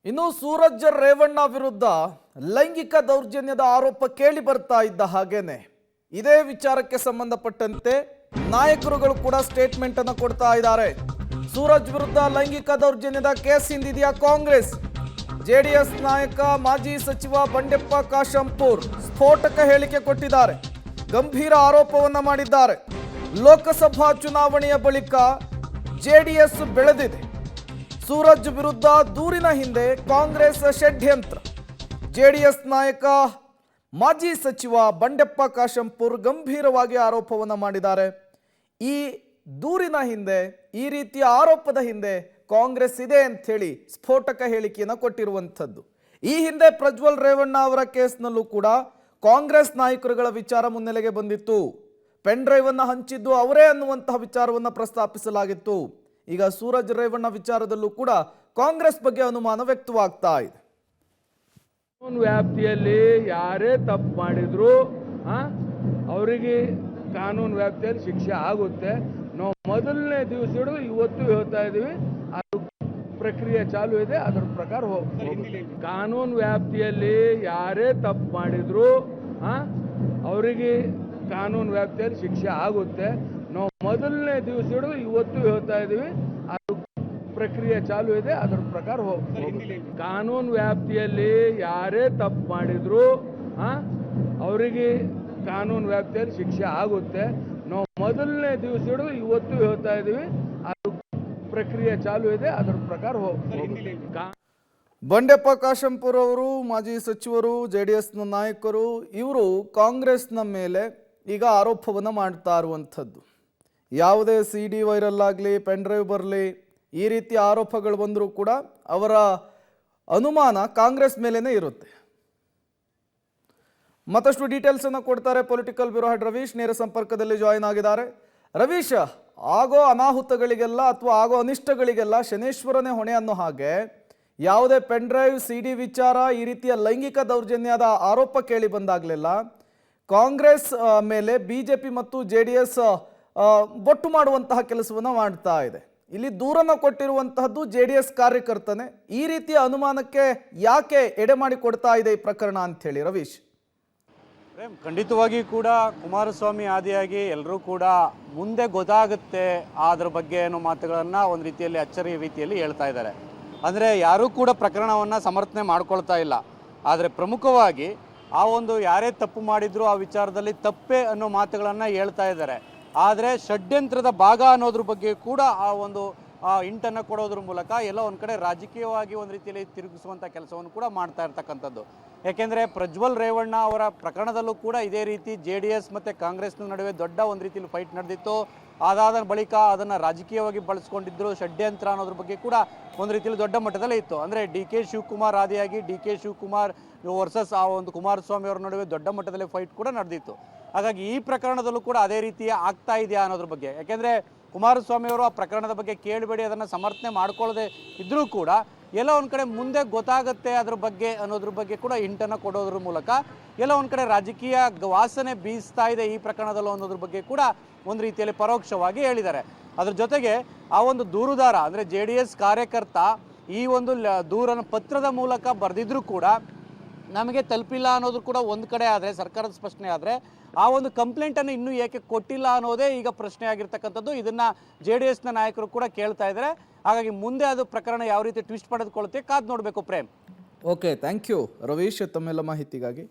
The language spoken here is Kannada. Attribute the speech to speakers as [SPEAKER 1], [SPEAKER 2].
[SPEAKER 1] ಇನ್ನು ಸೂರಜ್ ರೇವಣ್ಣ ವಿರುದ್ಧ ಲೈಂಗಿಕ ದೌರ್ಜನ್ಯದ ಆರೋಪ ಕೇಳಿ ಬರ್ತಾ ಇದ್ದ ಹಾಗೇನೆ ಇದೇ ವಿಚಾರಕ್ಕೆ ಸಂಬಂಧಪಟ್ಟಂತೆ ನಾಯಕರುಗಳು ಕೂಡ ಸ್ಟೇಟ್ಮೆಂಟ್ ಅನ್ನು ಕೊಡ್ತಾ ಇದ್ದಾರೆ. ಸೂರಜ್ ವಿರುದ್ಧ ಲೈಂಗಿಕ ದೌರ್ಜನ್ಯದ ಕೇಸ್ ಹಿಂದಿದೆಯಾ ಕಾಂಗ್ರೆಸ್? ಜೆಡಿಎಸ್ ನಾಯಕ ಮಾಜಿ ಸಚಿವ ಬಂಡೆಪ್ಪ ಕಾಶಂಪುರ್ ಸ್ಫೋಟಕ ಹೇಳಿಕೆ ಕೊಟ್ಟಿದ್ದಾರೆ. ಗಂಭೀರ ಆರೋಪವನ್ನ ಮಾಡಿದ್ದಾರೆ. ಲೋಕಸಭಾ ಚುನಾವಣೆಯ ಬಳಿಕ ಜೆಡಿಎಸ್ ಬೆಳೆದಿದೆ. ಸೂರಜ್ ವಿರುದ್ಧ ದೂರಿನ ಹಿಂದೆ ಕಾಂಗ್ರೆಸ್ ಷಡ್ಯಂತ್ರ. ಜೆಡಿಎಸ್ ನಾಯಕ ಮಾಜಿ ಸಚಿವ ಬಂಡೆಪ್ಪ ಕಾಶಂಪುರ್ ಗಂಭೀರವಾಗಿ ಆರೋಪವನ್ನು ಮಾಡಿದ್ದಾರೆ. ಈ ದೂರಿನ ಹಿಂದೆ, ಈ ರೀತಿಯ ಆರೋಪದ ಹಿಂದೆ ಕಾಂಗ್ರೆಸ್ ಇದೆ ಅಂಥೇಳಿ ಸ್ಫೋಟಕ ಹೇಳಿಕೆಯನ್ನು ಕೊಟ್ಟಿರುವಂಥದ್ದು. ಈ ಹಿಂದೆ ಪ್ರಜ್ವಲ್ ರೇವಣ್ಣ ಅವರ ಕೇಸ್ನಲ್ಲೂ ಕೂಡ ಕಾಂಗ್ರೆಸ್ ನಾಯಕರುಗಳ ವಿಚಾರ ಮುನ್ನೆಲೆಗೆ ಬಂದಿತ್ತು. ಪೆನ್ ಡ್ರೈವ್ ಅನ್ನು ಹಂಚಿದ್ದು ಅವರೇ ಅನ್ನುವಂತಹ ವಿಚಾರವನ್ನು ಪ್ರಸ್ತಾಪಿಸಲಾಗಿತ್ತು. ಈಗ ಸೂರಜ್ ರೇವಣ್ಣ ವಿಚಾರದಲ್ಲೂ ಕೂಡ ಕಾಂಗ್ರೆಸ್ ಬಗ್ಗೆ ಅನುಮಾನ ವ್ಯಕ್ತವಾಗ್ತಾ ಇದೆ.
[SPEAKER 2] ವ್ಯಾಪ್ತಿಯಲ್ಲಿ ಯಾರೇ ತಪ್ಪು ಮಾಡಿದ್ರು ಅವರಿಗೆ ಕಾನೂನು ವ್ಯಾಪ್ತಿಯಲ್ಲಿ ಶಿಕ್ಷೆ ಆಗುತ್ತೆ. ನಾವು ಮೊದಲನೇ ದಿವಸ ಹಿಡಿದು ಇವತ್ತು ಹೇಳ್ತಾ ಇದ್ದೀವಿ, ಅದು ಪ್ರಕ್ರಿಯೆ ಚಾಲು ಇದೆ, ಅದರ ಪ್ರಕಾರ ಹೋಗುತ್ತೆ. ಕಾನೂನು ವ್ಯಾಪ್ತಿಯಲ್ಲಿ ಯಾರೇ ತಪ್ಪು ಮಾಡಿದ್ರು ಅವರಿಗೆ ಕಾನೂನು ವ್ಯಾಪ್ತಿಯಲ್ಲಿ ಶಿಕ್ಷೆ ಆಗುತ್ತೆ. ನಾವು ಮೊದಲನೇ ದಿವಸ ಹಿಡಿದು ಇವತ್ತು ಹೇಳ್ತಾ ಇದ್ದೀವಿ, ಅದು ಪ್ರಕ್ರಿಯೆ ಚಾಲು ಇದೆ, ಅದರ ಪ್ರಕಾರ ಹೋಗುತ್ತೆ. ಕಾನೂನು ವ್ಯಾಪ್ತಿಯಲ್ಲಿ ಯಾರೇ ತಪ್ಪು ಮಾಡಿದ್ರು ಅವರಿಗೆ ಕಾನೂನು ವ್ಯಾಪ್ತಿಯಲ್ಲಿ ಶಿಕ್ಷೆ ಆಗುತ್ತೆ. ನಾವು ಮೊದಲನೇ ದಿವಸ ಹಿಡಿದು ಇವತ್ತು ಹೇಳ್ತಾ ಇದ್ದೀವಿ, ಅದು ಪ್ರಕ್ರಿಯೆ ಚಾಲು ಇದೆ, ಅದರ ಪ್ರಕಾರ ಹೋಗುತ್ತೆ.
[SPEAKER 1] ಬಂಡೆಪ್ಪ ಕಾಶಂಪುರ್ ಅವರು ಮಾಜಿ ಸಚಿವರು, ಜೆಡಿಎಸ್ನ ನಾಯಕರು, ಇವರು ಕಾಂಗ್ರೆಸ್ನ ಮೇಲೆ ಈಗ ಆರೋಪವನ್ನು ಮಾಡ್ತಾ ಇರುವಂಥದ್ದು. ಯಾವುದೇ CD ವೈರಲ್ ಆಗಲಿ, ಪೆನ್ ಡ್ರೈವ್ ಬರಲಿ, ಈ ರೀತಿ ಆರೋಪಗಳು ಬಂದರೂ ಕೂಡ ಅವರ ಅನುಮಾನ ಕಾಂಗ್ರೆಸ್ ಮೇಲೇನೆ ಇರುತ್ತೆ. ಮತ್ತಷ್ಟು ಡೀಟೇಲ್ಸ್ ಅನ್ನು ಕೊಡ್ತಾರೆ ಪೊಲಿಟಿಕಲ್ ಬ್ಯೂರೋ ಹೆಡ್ ರವೀಶ್, ನೇರ ಸಂಪರ್ಕದಲ್ಲಿ ಜಾಯಿನ್ ಆಗಿದ್ದಾರೆ. ರವೀಶ್, ಆಗೋ ಅನಾಹುತಗಳಿಗೆಲ್ಲ ಅಥವಾ ಆಗೋ ಅನಿಷ್ಟಗಳಿಗೆಲ್ಲ ಶನೇಶ್ವರನೇ ಹೊಣೆ ಅನ್ನೋ ಹಾಗೆ ಯಾವುದೇ ಪೆನ್ ಡ್ರೈವ್, CD ವಿಚಾರ, ಈ ರೀತಿಯ ಲೈಂಗಿಕ ದೌರ್ಜನ್ಯದ ಆರೋಪ ಕೇಳಿ ಬಂದಾಗಲೆಲ್ಲ ಕಾಂಗ್ರೆಸ್ ಮೇಲೆ BJP ಮತ್ತು JDS ಬೊಟ್ಟು ಮಾಡುವಂತಹ ಕೆಲಸವನ್ನು ಮಾಡ್ತಾ ಇದೆ. ಇಲ್ಲಿ ದೂರನ್ನು ಕೊಟ್ಟಿರುವಂತಹದ್ದು JDS ಕಾರ್ಯಕರ್ತನೇ. ಈ ರೀತಿಯ ಅನುಮಾನಕ್ಕೆ ಯಾಕೆ ಎಡೆ ಮಾಡಿ ಕೊಡ್ತಾ ಇದೆ ಈ ಪ್ರಕರಣ ಅಂತ ಹೇಳಿ ರವೀಶ್?
[SPEAKER 3] ಖಂಡಿತವಾಗಿ ಕೂಡ ಕುಮಾರಸ್ವಾಮಿ ಆದಿಯಾಗಿ ಎಲ್ಲರೂ ಕೂಡ ಮುಂದೆ ಗೊತ್ತಾಗುತ್ತೆ ಅದ್ರ ಬಗ್ಗೆ ಅನ್ನೋ ಮಾತುಗಳನ್ನು ಒಂದು ರೀತಿಯಲ್ಲಿ ಅಚ್ಚರಿ ರೀತಿಯಲ್ಲಿ ಹೇಳ್ತಾ ಇದ್ದಾರೆ. ಅಂದರೆ ಯಾರೂ ಕೂಡ ಪ್ರಕರಣವನ್ನು ಸಮರ್ಥನೆ ಮಾಡ್ಕೊಳ್ತಾ ಇಲ್ಲ. ಆದರೆ ಪ್ರಮುಖವಾಗಿ ಆ ಒಂದು ಯಾರೇ ತಪ್ಪು ಮಾಡಿದ್ರು ಆ ವಿಚಾರದಲ್ಲಿ ತಪ್ಪೇ ಅನ್ನೋ ಮಾತುಗಳನ್ನು ಹೇಳ್ತಾ ಇದ್ದಾರೆ. ಆದರೆ ಷಡ್ಯಂತ್ರದ ಭಾಗ ಅನ್ನೋದ್ರ ಬಗ್ಗೆ ಕೂಡ ಆ ಒಂದು ಇಂಟನ್ನು ಕೊಡೋದ್ರ ಮೂಲಕ ಎಲ್ಲ ಒಂದು ಕಡೆ ರಾಜಕೀಯವಾಗಿ ಒಂದು ರೀತಿಯಲ್ಲಿ ತಿರುಗಿಸುವಂಥ ಕೆಲಸವನ್ನು ಕೂಡ ಮಾಡ್ತಾ ಇರ್ತಕ್ಕಂಥದ್ದು. ಯಾಕೆಂದರೆ ಪ್ರಜ್ವಲ್ ರೇವಣ್ಣ ಅವರ ಪ್ರಕರಣದಲ್ಲೂ ಕೂಡ ಇದೇ ರೀತಿ JDS ಮತ್ತು ಕಾಂಗ್ರೆಸ್ನ ನಡುವೆ ದೊಡ್ಡ ಒಂದು ರೀತಿಯಲ್ಲಿ ಫೈಟ್ ನಡೆದಿತ್ತು. ಅದಾದ ಬಳಿಕ ಅದನ್ನು ರಾಜಕೀಯವಾಗಿ ಬಳಸ್ಕೊಂಡಿದ್ರು. ಷಡ್ಯಂತ್ರ ಅನ್ನೋದ್ರ ಬಗ್ಗೆ ಕೂಡ ಒಂದು ರೀತಿಯಲ್ಲಿ ದೊಡ್ಡ ಮಟ್ಟದಲ್ಲೇ ಇತ್ತು. ಅಂದರೆ DK ಶಿವಕುಮಾರ್ ಆದಿಯಾಗಿ DK ಶಿವಕುಮಾರ್ ವರ್ಸಸ್ ಆ ಒಂದು ಕುಮಾರಸ್ವಾಮಿ ಅವರ ನಡುವೆ ದೊಡ್ಡ ಮಟ್ಟದಲ್ಲಿ ಫೈಟ್ ಕೂಡ ನಡೆದಿತ್ತು. ಹಾಗಾಗಿ ಈ ಪ್ರಕರಣದಲ್ಲೂ ಕೂಡ ಅದೇ ರೀತಿ ಆಗ್ತಾ ಇದೆಯಾ ಅನ್ನೋದ್ರ ಬಗ್ಗೆ, ಯಾಕೆಂದರೆ ಕುಮಾರಸ್ವಾಮಿ ಅವರು ಆ ಪ್ರಕರಣದ ಬಗ್ಗೆ ಕೇಳಬೇಡಿ, ಅದನ್ನು ಸಮರ್ಥನೆ ಮಾಡ್ಕೊಳ್ಳದೆ ಇದ್ರೂ ಕೂಡ ಎಲ್ಲ ಒಂದು ಕಡೆ ಮುಂದೆ ಗೊತ್ತಾಗುತ್ತೆ ಅದ್ರ ಬಗ್ಗೆ ಅನ್ನೋದ್ರ ಬಗ್ಗೆ ಕೂಡ ಇಂಟನ್ನು ಕೊಡೋದ್ರ ಮೂಲಕ ಎಲ್ಲ ಒಂದು ಕಡೆ ರಾಜಕೀಯ ವಾಸನೆ ಬೀಸ್ತಾ ಇದೆ ಈ ಪ್ರಕರಣದಲ್ಲೂ ಅನ್ನೋದ್ರ ಬಗ್ಗೆ ಕೂಡ ಒಂದು ರೀತಿಯಲ್ಲಿ ಪರೋಕ್ಷವಾಗಿ ಹೇಳಿದ್ದಾರೆ. ಅದ್ರ ಜೊತೆಗೆ ಆ ಒಂದು ದೂರುದಾರ ಅಂದರೆ JDS ಕಾರ್ಯಕರ್ತ ಈ ಒಂದು ದೂರನ್ನು ಪತ್ರದ ಮೂಲಕ ಬರೆದಿದ್ರೂ ಕೂಡ ನಮಗೆ ತಲುಪಿಲ್ಲ ಅನ್ನೋದು ಕೂಡ ಒಂದು ಕಡೆ ಆದರೆ, ಸರ್ಕಾರದ ಸ್ಪಷ್ಟನೆ ಆದರೆ, ಆ ಒಂದು ಕಂಪ್ಲೇಂಟನ್ನು ಇನ್ನೂ ಏಕೆ ಕೊಟ್ಟಿಲ್ಲ ಅನ್ನೋದೇ ಈಗ ಪ್ರಶ್ನೆ ಆಗಿರ್ತಕ್ಕಂಥದ್ದು. ಇದನ್ನು JDSನ ನಾಯಕರು ಕೂಡ ಕೇಳ್ತಾ ಇದ್ದಾರೆ. ಹಾಗಾಗಿ ಮುಂದೆ ಅದು ಪ್ರಕರಣ ಯಾವ ರೀತಿ ಟ್ವಿಸ್ಟ್ ಪಡೆದುಕೊಳ್ಳುತ್ತೆ ಕಾದು ನೋಡಬೇಕು. Prem.
[SPEAKER 1] Okay, thank you Ravish ತಮ್ಮೆಲ್ಲ ಮಾಹಿತಿಗಾಗಿ.